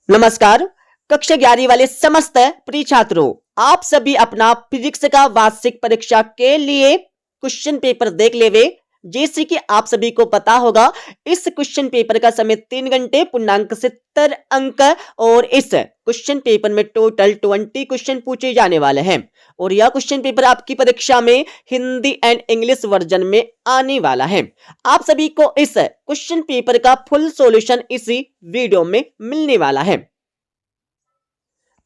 नमस्कार। कक्षा 11 वाले समस्त प्रिय छात्रों, आप सभी अपना फिजिक्स का वार्षिक परीक्षा के लिए क्वेश्चन पेपर देख लेवे। जैसे कि आप सभी को पता होगा, इस क्वेश्चन पेपर का समय 3 घंटे, पूर्णांक 70 अंक और इस क्वेश्चन पेपर में टोटल 20 क्वेश्चन पूछे जाने वाले हैं और यह क्वेश्चन पेपर आपकी परीक्षा में हिंदी एंड इंग्लिश वर्जन में आने वाला है। आप सभी को इस क्वेश्चन पेपर का फुल सॉल्यूशन इसी वीडियो में मिलने वाला है।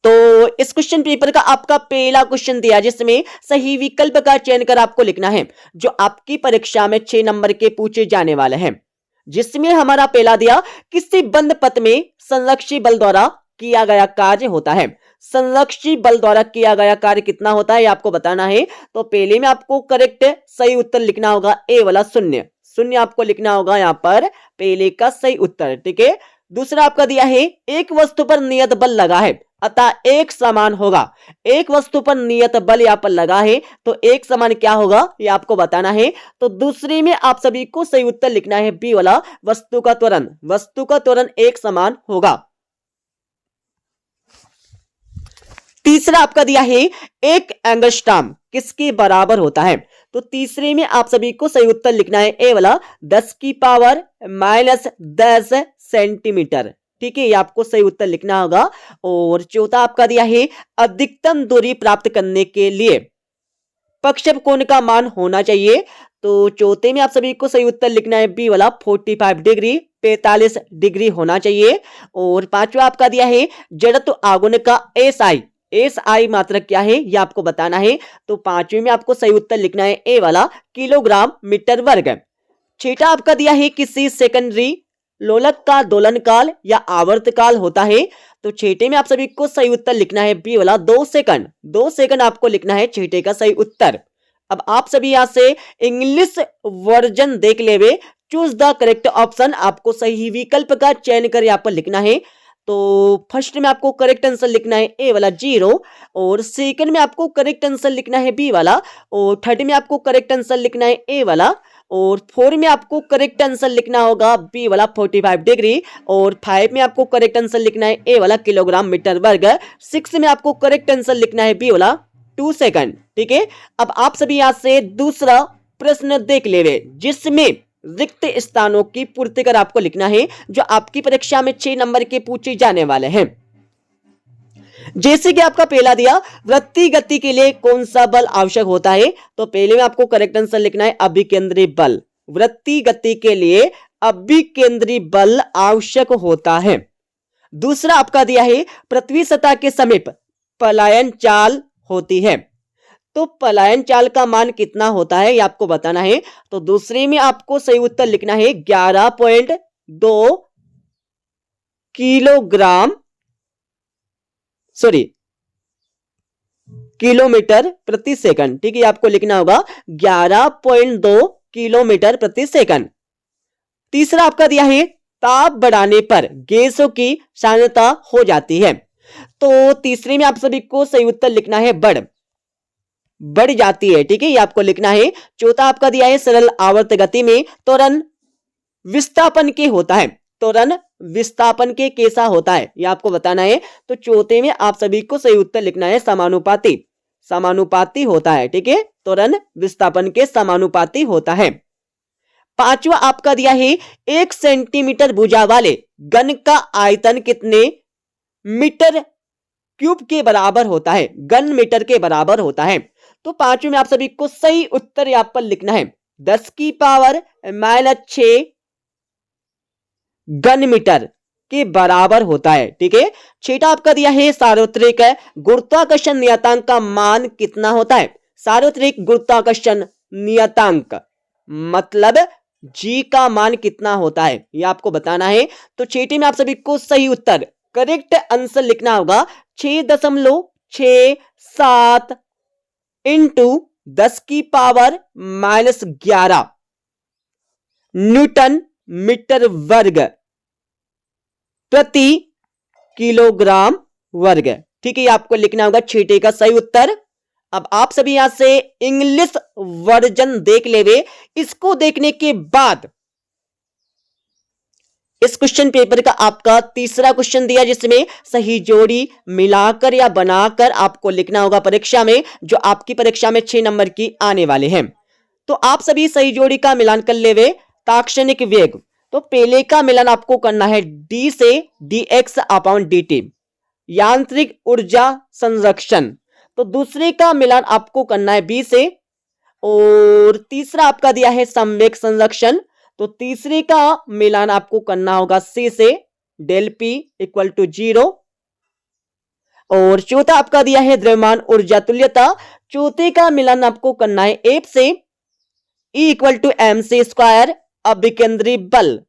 तो इस क्वेश्चन पेपर का आपका पहला क्वेश्चन दिया, जिसमें सही विकल्प का चयन कर आपको लिखना है, जो आपकी परीक्षा में 6 नंबर के पूछे जाने वाले हैं। जिसमें हमारा पहला दिया, किसी बंद पथ में संरक्षी बल द्वारा किया गया कार्य होता है। संरक्षी बल द्वारा किया गया कार्य कितना होता है, ये आपको बताना है। तो पहले में आपको करेक्ट सही उत्तर लिखना होगा, ए वाला शून्य शून्य आपको लिखना होगा यहाँ पर पहले का सही उत्तर। ठीक है। दूसरा आपका दिया है, एक वस्तु पर नियत बल लगा है अतः एक समान होगा। एक वस्तु पर नियत बल यहाँ पर लगा है तो एक समान क्या होगा, ये आपको बताना है। तो दूसरे में आप सभी को सही उत्तर लिखना है, बी वाला वस्तु का त्वरण एक समान होगा। तीसरा आपका दिया है, एक एंगस्ट्रॉम किसके बराबर होता है। तो तीसरे में आप सभी को सही उत्तर लिखना है, ए वाला 10 की पावर -10 सेंटीमीटर। ठीक है, ये आपको सही उत्तर लिखना होगा। और चौथा आपका दिया है, अधिकतम दूरी प्राप्त करने के लिए प्रक्षेप कोण का मान होना चाहिए। तो चौथे में आप सभी को सही उत्तर लिखना है, बी वाला 45 डिग्री 45 डिग्री होना चाहिए। और पांचवा आपका दिया है, जड़त्व आघूर्ण का एस आई मात्रक क्या है, यह आपको बताना है। तो पांचवे में आपको सही उत्तर लिखना है, ए वाला किलोग्राम मीटर वर्ग। छठा आपका दिया है, किसी सेकेंडरी लोलक का दोलन काल या आवर्त काल होता है। तो छठे में आप सभी को सही उत्तर लिखना है, बी वाला 2 सेकंड 2 सेकंड आपको लिखना है छठे का सही उत्तर। अब आप सभी यहां से इंग्लिश वर्जन देख लेवे। चूज द करेक्ट ऑप्शन, आपको सही विकल्प का चयन कर यहाँ पर लिखना है। तो फर्स्ट में आपको करेक्ट आंसर लिखना है, ए वाला 0। और सेकंड में आपको करेक्ट आंसर लिखना है, बी वाला। और थर्ड में आपको करेक्ट आंसर लिखना है, ए वाला। और 4 में आपको करेक्ट आंसर लिखना होगा, बी वाला 45 डिग्री। और 5 में आपको करेक्ट आंसर लिखना है, ए वाला किलोग्राम मीटर वर्ग। 6 में आपको करेक्ट आंसर लिखना है, बी वाला 2 सेकंड। ठीक है। अब आप सभी यहां से दूसरा प्रश्न देख ले, जिसमें रिक्त स्थानों की पूर्ति कर आपको लिखना है, जो आपकी परीक्षा में 6 नंबर के पूछे जाने वाले हैं। जैसे कि आपका पहला दिया, वृत्तीय गति के लिए कौन सा बल आवश्यक होता है। तो पहले में आपको करेक्ट आंसर लिखना है, अभिकेंद्री बल। वृत्तीय गति के लिए अभिकेंद्री बल आवश्यक होता है। दूसरा आपका दिया है, पृथ्वी सतह के समीप पलायन चाल होती है। तो पलायन चाल का मान कितना होता है, ये आपको बताना है। तो दूसरे में आपको सही उत्तर लिखना है, 11.2 किलोग्राम किलोमीटर प्रति सेकंड। ठीक है, आपको लिखना होगा 11.2 किलोमीटर प्रति सेकंड। तीसरा आपका दिया है, ताप बढ़ाने पर गैसों की सांद्रता हो जाती है। तो तीसरे में आप सभी को सही उत्तर लिखना है, बढ़ जाती है। ठीक है, ये आपको लिखना है। चौथा आपका दिया है, सरल आवर्त गति में त्वरण विस्थापन के होता है। त्वरण विस्थापन के कैसा होता है, ये आपको बताना है। तो चौथे में आप सभी को सही उत्तर लिखना है, समानुपाती होता है। ठीक है, त्वरण विस्थापन के समानुपाती होता है। पांचवा आपका दिया है, 1 सेंटीमीटर भुजा वाले घन का आयतन कितने मीटर क्यूब के बराबर होता है, घन मीटर के बराबर होता है। तो पांचवें में आप सभी को सही उत्तर यहां पर लिखना है, 10 की पावर -6 घन मीटर के बराबर होता है। ठीक है। छठा आपका दिया है, सार्वत्रिक गुरुत्वाकर्षण नियतांक का मान कितना होता है। सार्वत्रिक गुरुत्वाकर्षण नियतांक मतलब जी का मान कितना होता है, यह आपको बताना है। तो छठे में आप सभी को सही उत्तर करेक्ट आंसर लिखना होगा, 6.67 इंटू 10 की पावर -11 न्यूटन मीटर वर्ग प्रति किलोग्राम वर्ग। ठीक है, आपको लिखना होगा छठे का सही उत्तर। अब आप सभी यहां से इंग्लिश वर्जन देख लेवे। इसको देखने के बाद इस क्वेश्चन पेपर का आपका तीसरा क्वेश्चन दिया, जिसमें सही जोड़ी मिलाकर या बनाकर आपको लिखना होगा परीक्षा में, जो आपकी परीक्षा में 6 नंबर की आने वाले हैं। तो आप सभी सही जोड़ी का मिलान कर लेवे। ताक्षणिक वेग, तो पहले का मिलान आपको करना है d से dx अपॉन dt। यांत्रिक ऊर्जा संरक्षण, तो दूसरे का मिलान आपको करना है b से। और तीसरा आपका दिया है संवेग संरक्षण, तो तीसरे का मिलान आपको करना होगा c से, डेल p इक्वल टू 0। और चौथा आपका दिया है द्रव्यमान ऊर्जा तुल्यता, चौथे का मिलान आपको करना है f से, E equal to mc square अभिकेंद्री बल।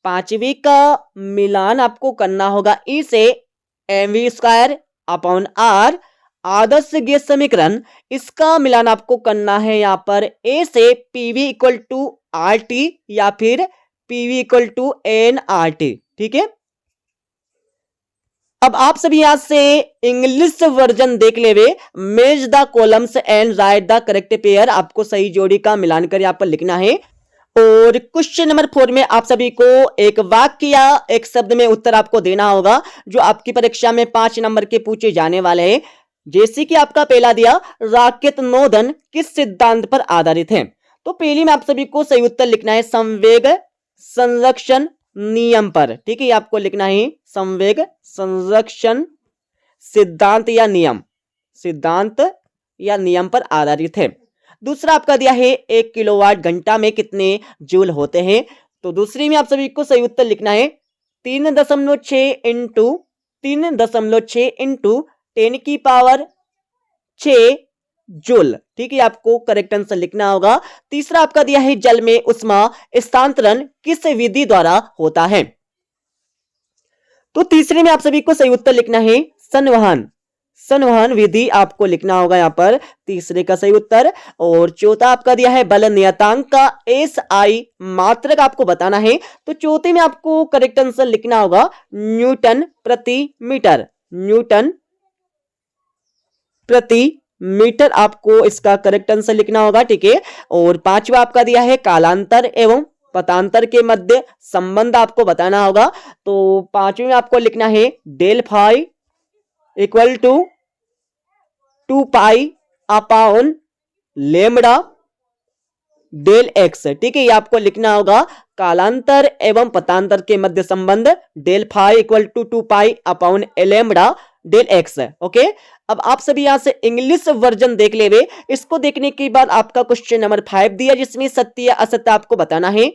पांचवी का मिलान आपको करना होगा E से mv स्क्वायर अपॉन r। आदर्श गैस समीकरण, इसका मिलान आपको करना है यहां पर A से pv इक्वल टू RT या फिर pv इक्वल टू nRT। ठीक है, अब आप सभी यहां से इंग्लिश वर्जन देख लेवे। Match the columns and right the correct pair, आपको सही जोड़ी का मिलान कर यहां पर लिखना है। और क्वेश्चन नंबर 4 में आप सभी को एक वाक्य या एक शब्द में उत्तर आपको देना होगा, जो आपकी परीक्षा में 5 नंबर के पूछे जाने वाले हैं। जैसे कि आपका पहला दिया, राकेट नोदन किस सिद्धांत पर आधारित है। तो पहली में आप सभी को सही उत्तर लिखना है संवेग संरक्षण नियम पर। ठीक है, आपको लिखना है संवेग संरक्षण सिद्धांत या नियम, सिद्धांत या नियम पर आधारित है। दूसरा आपका दिया है 1 किलोवाट घंटा में कितने जूल होते हैं। तो दूसरी में आप सभी को सही उत्तर लिखना है 3.6 इंटू 10 की पावर 6 जूल। ठीक है, आपको करेक्ट आंसर लिखना होगा। तीसरा आपका दिया है जल में उष्मा स्थानांतरण किस विधि द्वारा होता है। तो तीसरे में आप सभी को सही उत्तर लिखना है संवहन, संवहन विधि आपको लिखना होगा यहां पर, तीसरे का सही उत्तर। और चौथा आपका दिया है बल नियतांक का SI मात्रक आपको बताना है। तो चौथे में आपको करेक्ट आंसर लिखना होगा न्यूटन प्रति मीटर, न्यूटन प्रति मीटर आपको इसका करेक्ट आंसर लिखना होगा। ठीक है, और पांचवा आपका दिया है कालांतर एवं पतांतर के मध्य संबंध आपको बताना होगा। तो पांचवे में आपको लिखना है del phi equal to 2 pi upon lambda del x. ठीक है, ये आपको लिखना होगा कालांतर एवं पतांतर के मध्य संबंध del phi equal to 2 pi upon lambda del x. Okay, अब आप सभी यहां से इंग्लिश वर्जन देख लेवे। इसको देखने के बाद आपका क्वेश्चन नंबर 5 दिया, जिसमें सत्य या असत्य आपको बताना है।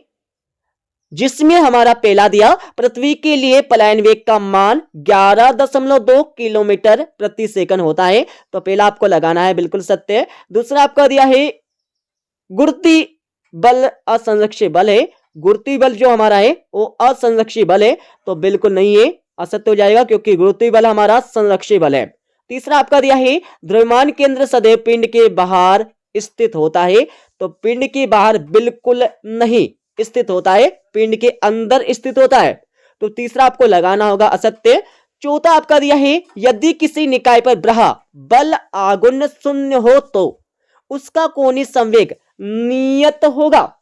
जिसमें हमारा पहला दिया पृथ्वी के लिए पलायन वेग का मान 11.2 किलोमीटर प्रति सेकंड होता है। तो पहला आपको लगाना है बिल्कुल सत्य। दूसरा आपका दिया है गुरुत्वीय बल असंरक्षित बल है, गुरुत्वीय बल जो हमारा है वो असंरक्षित बल है, तो बिल्कुल नहीं है, असत्य हो जाएगा, क्योंकि गुरुत्वीय बल हमारा संरक्षित बल है। तीसरा आपका दिया है द्रव्यमान केंद्र सदैव पिंड के बाहर स्थित होता है। तो पिंड के बाहर बिल्कुल नहीं स्थित होता है, पिंड के अंदर स्थित होता है। तो तीसरा आपको लगाना होगा असत्य। चौथा आपका दिया है यदि किसी निकाय पर ग्रह बल आघूर्ण शून्य हो तो उसका कोणीय संवेग नियत होगा।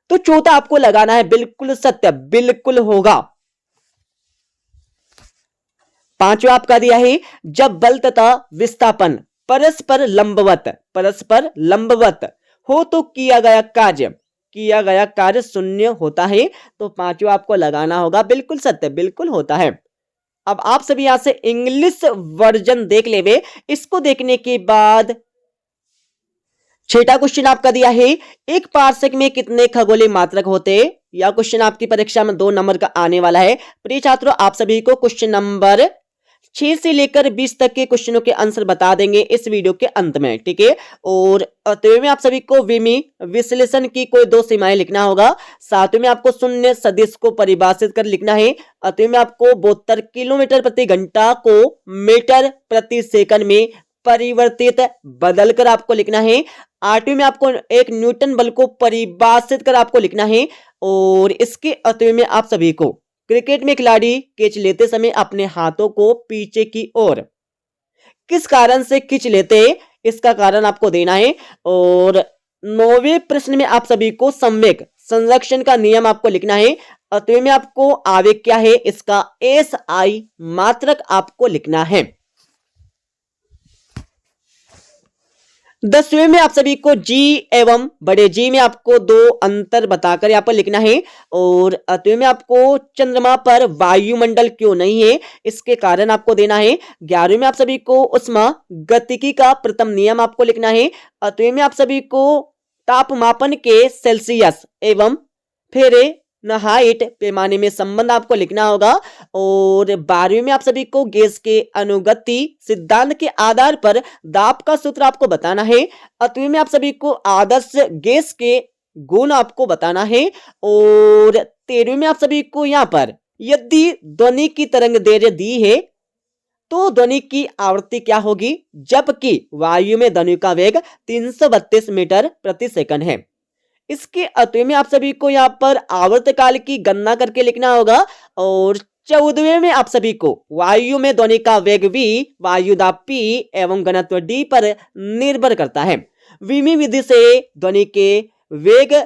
तो चौथा आपको लगाना है बिल्कुल सत्य, बिल्कुल होगा। पांचवा आपका दिया है जब बल तथा विस्थापन परस्पर लंबवत हो तो किया गया कार्य शून्य होता है। तो पांचवा आपको लगाना होगा बिल्कुल सत्य, बिल्कुल होता है। अब आप सभी यहां से इंग्लिश वर्जन देख लेवे। इसको देखने के बाद छठा क्वेश्चन आपका दिया है एक पार्सेक में कितने खगोलीय मात्रक होते हैं। यह क्वेश्चन आपकी परीक्षा में 2 नंबर का आने वाला है। प्रिय छात्रों, आप सभी को क्वेश्चन नंबर 6 से लेकर 20 तक के क्वेश्चनों के आंसर बता देंगे इस वीडियो के अंत में। ठीक है, और अतः में आप सभी को विमी विश्लेषण की कोई 2 सीमाएं लिखना होगा। सातवें में आपको शून्य सदिश को परिभाषित कर लिखना है। अतः में आपको 72 किलोमीटर प्रति घंटा को मीटर प्रति सेकंड में परिवर्तित बदलकर आपको लिखना है। आठवीं में आपको एक न्यूटन बल को परिभाषित कर आपको लिखना है। और इसके अतः में आप सभी को क्रिकेट में खिलाड़ी कैच लेते समय अपने हाथों को पीछे की ओर किस कारण से खींच लेते हैं, इसका कारण आपको देना है। और 9वें प्रश्न में आप सभी को संवेग संरक्षण का नियम आपको लिखना है। अतः में आपको आवेग क्या है इसका SI मात्रक आपको लिखना है। 10वें में आप सभी को G एवं बड़े G में आपको दो अंतर बताकर यहाँ पर लिखना है। और 8वें में आपको चंद्रमा पर वायुमंडल क्यों नहीं है इसके कारण आपको देना है। 11वें में आप सभी को ऊष्मागतिकी का प्रथम नियम आपको लिखना है। 8वें में आप सभी को तापमापन के सेल्सियस एवं फ़ारेनहाइट पैमाने में संबंध आपको लिखना होगा। और 12वें में आप सभी को गैस के अनुगति सिद्धांत के आधार पर दाब का सूत्र आपको बताना है। 8वें में आप सभी को आदर्श गैस के गुण आपको बताना है। और 13वें में आप सभी को यहाँ पर यदि ध्वनि की तरंग दैर्घ्य दी है तो ध्वनि की आवृत्ति क्या होगी, जबकि वायु में ध्वनि का वेग 332 मीटर प्रति सेकंड है। इसके अतः में आप सभी को यहाँ पर आवर्तकाल की गणना करके लिखना होगा। और 14वें में आप सभी को वायु में ध्वनि का वेग v, वायुदाब p एवं घनत्व d पर निर्भर करता है। विमी विधि से ध्वनि के वेग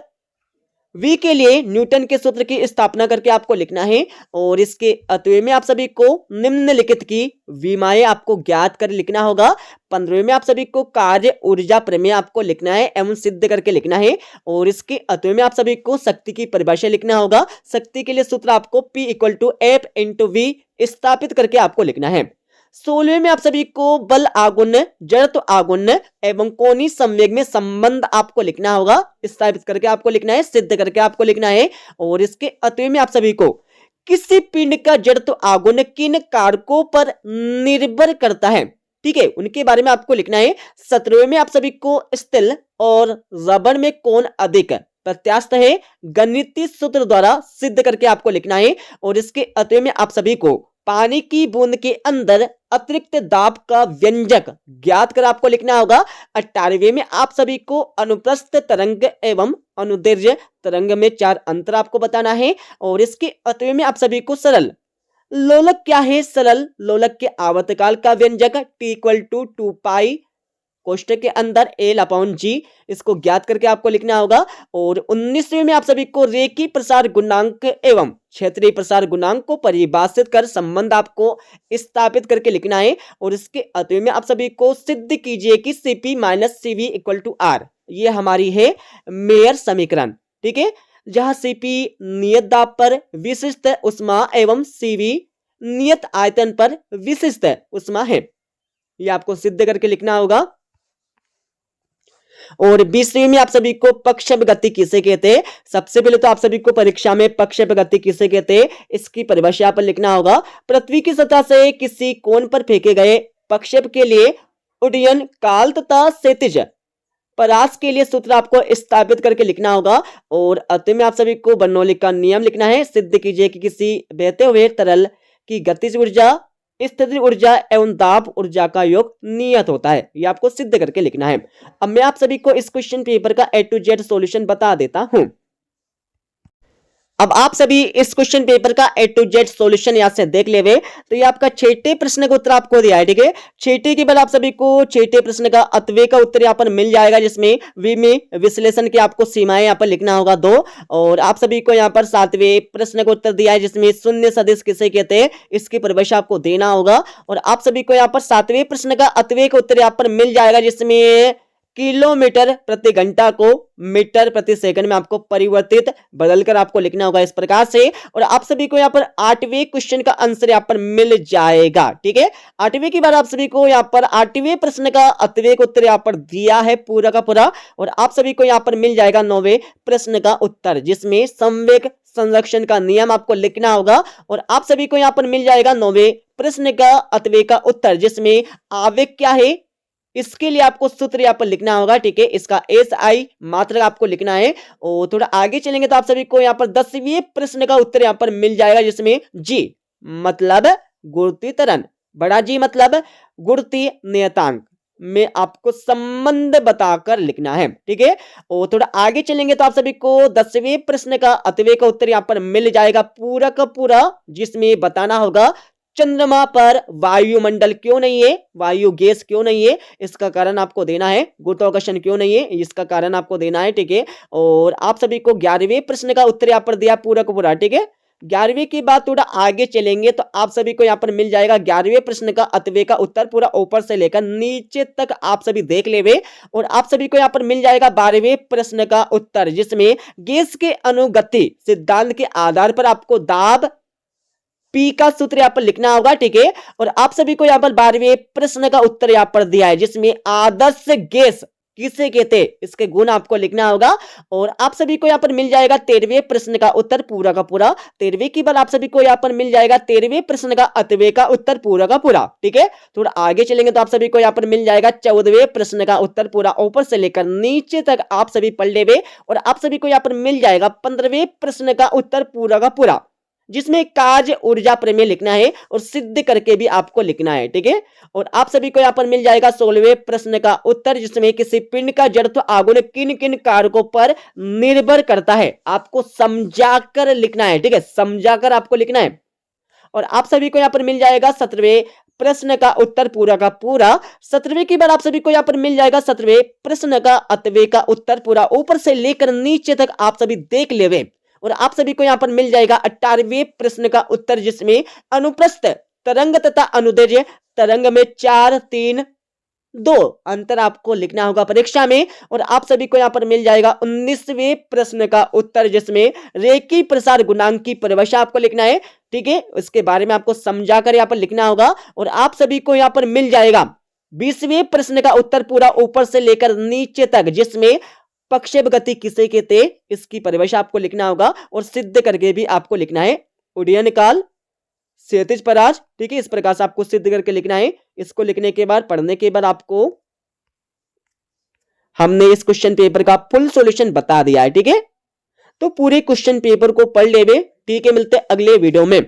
v के लिए न्यूटन के सूत्र की स्थापना करके आपको लिखना है। और इसके अतः में आप सभी को निम्नलिखित की विमाएं आपको ज्ञात कर लिखना होगा। 15वें में आप सभी को कार्य ऊर्जा प्रमेय आपको लिखना है एवं सिद्ध करके लिखना है। और इसके अतः में आप सभी को शक्ति की परिभाषा लिखना होगा। शक्ति के लिए सूत्र आपको P = F × V स्थापित करके आपको लिखना है। 16वें में आप सभी को बल आघूर्ण, जड़त्व आघूर्ण एवं कोणीय संवेग में संबंध आपको लिखना होगा। स्थापित करके आपको लिखना है, सिद्ध करके आपको लिखना है। और इसके अतः में आप सभी को किसी पिंड का जड़त्व आघूर्ण किन कारकों पर निर्भर करता है, ठीक है, उनके बारे में आपको लिखना है। 17वें में आप सभी को स्टील और रबड़ में कौन अधिक प्रत्यास्थ है गणितीय सूत्र द्वारा सिद्ध करके आपको लिखना है। और इसके अतः में आप सभी को पानी की बूंद के अंदर अतिरिक्त दाब का व्यंजक ज्ञात कर आपको लिखना होगा। 18वें में आप सभी को अनुप्रस्थ तरंग एवं अनुदैर्घ्य तरंग में 4 अंतर आपको बताना है। और इसके अतः में आप सभी को सरल लोलक क्या है, सरल लोलक के आवर्तकाल का व्यंजक T = 2 पाई कोष्टक के अंदर L/G इसको ज्ञात करके आपको लिखना होगा। और 19वें में आप सभी को रेखीय प्रसार गुणांक एवं क्षेत्रीय प्रसार गुणांक को परिभाषित कर संबंध आपको स्थापित करके लिखना है। और इसके अतः में आप सभी को सिद्ध कीजिए कि Cp - Cv = R, ये हमारी है मेयर समीकरण, ठीक है, जहां Cp नियत दाब पर विशिष्ट उष्मा एवं Cv नियत आयतन पर विशिष्ट उष्मा है। ये आपको सिद्ध करके लिखना होगा। और 20वीं में आप सभी को प्रक्षेप गति किसे कहते हैं, सबसे पहले तो आप सभी को परीक्षा में प्रक्षेप गति किसे कहते हैं इसकी परिभाषा पर लिखना होगा। पृथ्वी की सतह से किसी कोण पर फेंके गए प्रक्षेप के लिए उड्डयन काल तथा क्षैतिज परास के लिए सूत्र आपको स्थापित करके लिखना होगा। और अंत में आप सभी को बर्नौली का नियम लिखना है। सिद्ध कीजिए कि किसी बहते हुए तरल की गतिज ऊर्जा, स्थितिज ऊर्जा एवं दाब ऊर्जा का योग नियत होता है। ये आपको सिद्ध करके लिखना है। अब मैं आप सभी को इस क्वेश्चन पेपर का A to Z सॉल्यूशन बता देता हूं। अब आप सभी इस क्वेश्चन पेपर का A to Z सॉल्यूशन यहां से देख लेवे। तो ये आपका 6ठे प्रश्न का उत्तर आपको दिया है, ठीक है। 6ठे के बाद आप सभी को 6ठे प्रश्न का अतवे का उत्तर यहाँ पर मिल जाएगा, जिसमें में विश्लेषण की आपको सीमाएं यहाँ पर लिखना होगा 2। और आप सभी को यहाँ पर 7वें प्रश्न का उत्तर दिया है, जिसमें शून्य सदिश किसे कहते हैं इसकी परिभाषा आपको देना होगा। और आप सभी को यहाँ पर 7वें प्रश्न का अतवे का उत्तर यहाँ पर मिल जाएगा, जिसमें किलोमीटर प्रति घंटा को मीटर प्रति सेकंड में आपको परिवर्तित बदलकर आपको लिखना होगा इस प्रकार से। और आप सभी को यहाँ पर 8वें क्वेश्चन का आंसर यहाँ पर मिल जाएगा, ठीक है। 8वें के बाद आप सभी को यहाँ पर 8वें प्रश्न का अतवे का उत्तर यहाँ पर दिया है पूरा का पूरा। और आप सभी को यहाँ पर मिल जाएगा 9वें प्रश्न का उत्तर, जिसमें संवेग संरक्षण का नियम आपको लिखना होगा। और आप सभी को यहाँ पर मिल जाएगा 9वें प्रश्न का अतवे का उत्तर, जिसमें आवेग क्या है इसके लिए आपको सूत्र यहाँ पर लिखना होगा, ठीक है। इसका SI मात्रक आपको लिखना है। और थोड़ा आगे चलेंगे तो आप सभी को यहाँ पर 10वें प्रश्न का उत्तर यहाँ पर मिल जाएगा, जिसमें G मतलब गुरुत्वीय त्वरण, बड़ा G मतलब गुरुत्वीय नियतांक में आपको संबंध बताकर लिखना है, ठीक है। और थोड़ा आगे चलेंगे तो आप सभी को 10वें प्रश्न का अतवे का उत्तर यहाँ पर मिल जाएगा पूरा का पूरा, जिसमें बताना होगा चंद्रमा पर वायुमंडल क्यों नहीं है, वायु गैस क्यों नहीं है, इसका कारण आपको देना है। गुरुत्वाकर्षण क्यों नहीं है, इसका कारण आपको देना है, ठीक है। और आप सभी को 11वें प्रश्न का उत्तर यहाँ पर दिया पूरा का पूरा, ठीक है। 11वीं की बात थोड़ा आगे चलेंगे तो आप सभी को यहाँ पर मिल जाएगा 11वें प्रश्न का अतवे का उत्तर पूरा ऊपर से लेकर नीचे तक आप सभी देख लेवे। और आप सभी को यहाँ पर मिल जाएगा 12वें प्रश्न का उत्तर, जिसमें गैस के अनुगति सिद्धांत के आधार पर आपको दाब पी का सूत्र यहाँ पर लिखना होगा, ठीक है। और आप सभी को यहाँ पर 12वें प्रश्न का उत्तर यहाँ पर दिया है, जिसमें आदर्श गैस किसे कहते हैं, इसके गुण आपको लिखना होगा। और आप सभी को यहाँ पर मिल जाएगा 13वें प्रश्न का उत्तर पूरा का पूरा। 13वें की बात आप सभी को यहाँ पर मिल जाएगा 13वें प्रश्न का अतवे का उत्तर पूरा का पूरा, ठीक है। थोड़ा आगे चलेंगे तो आप सभी को यहाँ पर मिल जाएगा 14वें प्रश्न का उत्तर पूरा ऊपर से लेकर नीचे तक आप सभी पढ़ लेवे। और आप सभी को यहाँ पर मिल जाएगा 15वें प्रश्न का उत्तर पूरा का पूरा, जिसमें कार्य ऊर्जा प्रमेय लिखना है और सिद्ध करके भी आपको लिखना है, ठीक है। और आप सभी को यहाँ पर मिल जाएगा 16वें प्रश्न का उत्तर, जिसमें किसी पिंड का जड़त्व आघूर्ण किन किन कारकों पर निर्भर करता है, आपको समझाकर लिखना है, ठीक है, समझाकर आपको लिखना है। और आप सभी को यहाँ पर मिल जाएगा 17वें प्रश्न का उत्तर पूरा का पूरा। 17वें की बार आप सभी को यहाँ पर मिल जाएगा 17वें प्रश्न का अतवे का उत्तर पूरा ऊपर से लेकर नीचे तक आप सभी देख लेवे। और आप सभी को यहाँ पर मिल जाएगा 18वें प्रश्न का उत्तर, जिसमें अनुप्रस्थ तरंग तथा अनुदैर्ध्य तरंग में 4, 3, 2 अंतर आपको लिखना होगा परीक्षा में। और आप सभी को यहाँ पर मिल जाएगा 19वें प्रश्न का उत्तर, जिसमें रेखीय प्रसार गुणांक की परिभाषा आपको लिखना है, ठीक है, इसके बारे में आपको समझाकर यहाँ पर लिखना होगा। और आप सभी को यहाँ पर मिल जाएगा 20वें प्रश्न का उत्तर पूरा ऊपर से लेकर नीचे तक, जिसमें प्रक्षेप गति किसे कहते हैं, इसकी परिभाषा आपको लिखना होगा और सिद्ध करके भी आपको लिखना है। उड्डयन काल, क्षैतिज पराज, ठीक है, इस प्रकार से आपको सिद्ध करके लिखना है। इसको लिखने के बाद पढ़ने के बाद आपको हमने इस क्वेश्चन पेपर का फुल सॉल्यूशन बता दिया है, ठीक है। तो पूरे क्वेश्चन पेपर को पढ़ लेवे, ठीक है। मिलते हैं अगले वीडियो में।